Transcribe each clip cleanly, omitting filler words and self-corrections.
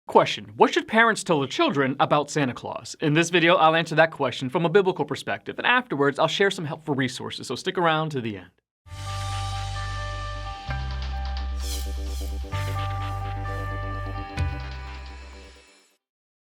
Question: what should parents tell their children about Santa Claus? In this video, I'll answer that question from a biblical perspective, and afterwards, I'll share some helpful resources, so stick around to the end.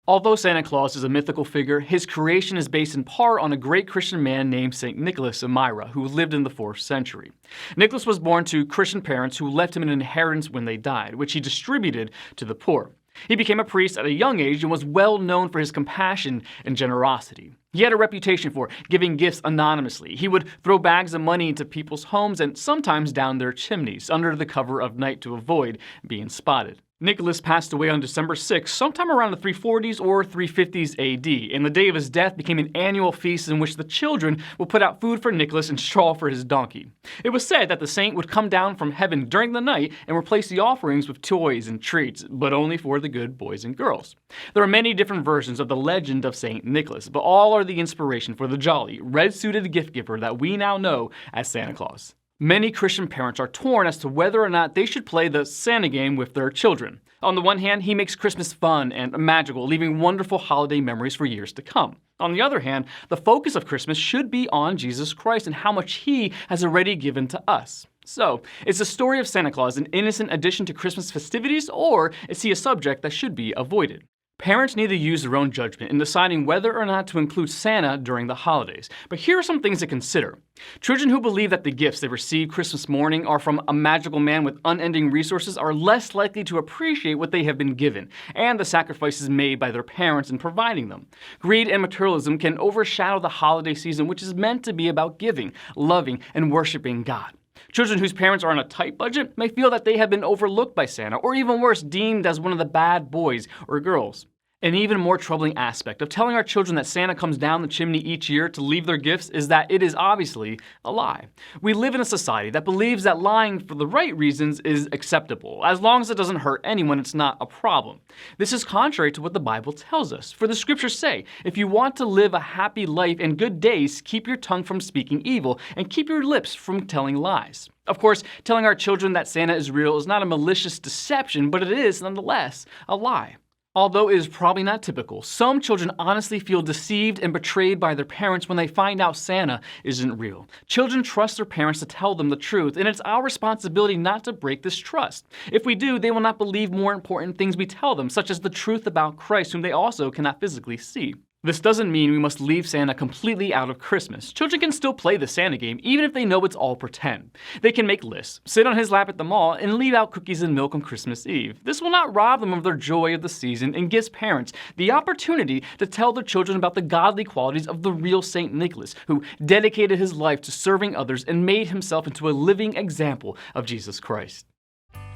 Although Santa Claus is a mythical figure, his creation is based in part on a great Christian man named St. Nicholas of Myra, who lived in the 4th century. Nicholas was born to Christian parents who left him an inheritance when they died, which he distributed to the poor. He became a priest at a young age and was well known for his compassion and generosity. He had a reputation for giving gifts anonymously. He would throw bags of money into people's homes and sometimes down their chimneys under the cover of night to avoid being spotted. Nicholas passed away on December 6, sometime around the 340s or 350s AD, and the day of his death became an annual feast in which the children would put out food for Nicholas and straw for his donkey. It was said that the saint would come down from heaven during the night and replace the offerings with toys and treats, but only for the good boys and girls. There are many different versions of the legend of St. Nicholas, but all are the inspiration for the jolly, red-suited gift giver that we now know as Santa Claus. Many Christian parents are torn as to whether or not they should play the Santa game with their children. On the one hand, he makes Christmas fun and magical, leaving wonderful holiday memories for years to come. On the other hand, the focus of Christmas should be on Jesus Christ and how much he has already given to us. So, is the story of Santa Claus an innocent addition to Christmas festivities, or is he a subject that should be avoided? Parents need to use their own judgment in deciding whether or not to include Santa during the holidays. But here are some things to consider. Children who believe that the gifts they receive Christmas morning are from a magical man with unending resources are less likely to appreciate what they have been given and the sacrifices made by their parents in providing them. Greed and materialism can overshadow the holiday season, which is meant to be about giving, loving, and worshiping God. Children whose parents are on a tight budget may feel that they have been overlooked by Santa, or even worse, deemed as one of the bad boys or girls. An even more troubling aspect of telling our children that Santa comes down the chimney each year to leave their gifts is that it is obviously a lie. We live in a society that believes that lying for the right reasons is acceptable. As long as it doesn't hurt anyone, it's not a problem. This is contrary to what the Bible tells us. For the scriptures say, if you want to live a happy life and good days, keep your tongue from speaking evil and keep your lips from telling lies. Of course, telling our children that Santa is real is not a malicious deception, but it is nonetheless a lie. Although it is probably not typical, some children honestly feel deceived and betrayed by their parents when they find out Santa isn't real. Children trust their parents to tell them the truth, and it's our responsibility not to break this trust. If we do, they will not believe more important things we tell them, such as the truth about Christ, whom they also cannot physically see. This doesn't mean we must leave Santa completely out of Christmas. Children can still play the Santa game, even if they know it's all pretend. They can make lists, sit on his lap at the mall, and leave out cookies and milk on Christmas Eve. This will not rob them of their joy of the season and gives parents the opportunity to tell their children about the godly qualities of the real St. Nicholas, who dedicated his life to serving others and made himself into a living example of Jesus Christ.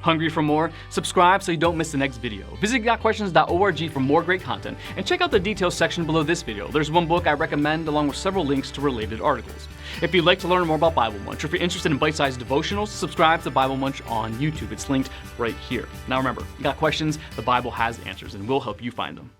Hungry for more? Subscribe so you don't miss the next video. Visit gotquestions.org for more great content, and check out the details section below this video. There's one book I recommend along with several links to related articles. If you'd like to learn more about Bible Munch, or if you're interested in bite-sized devotionals, subscribe to Bible Munch on YouTube. It's linked right here. Now remember, you got questions, the Bible has answers, and we'll help you find them.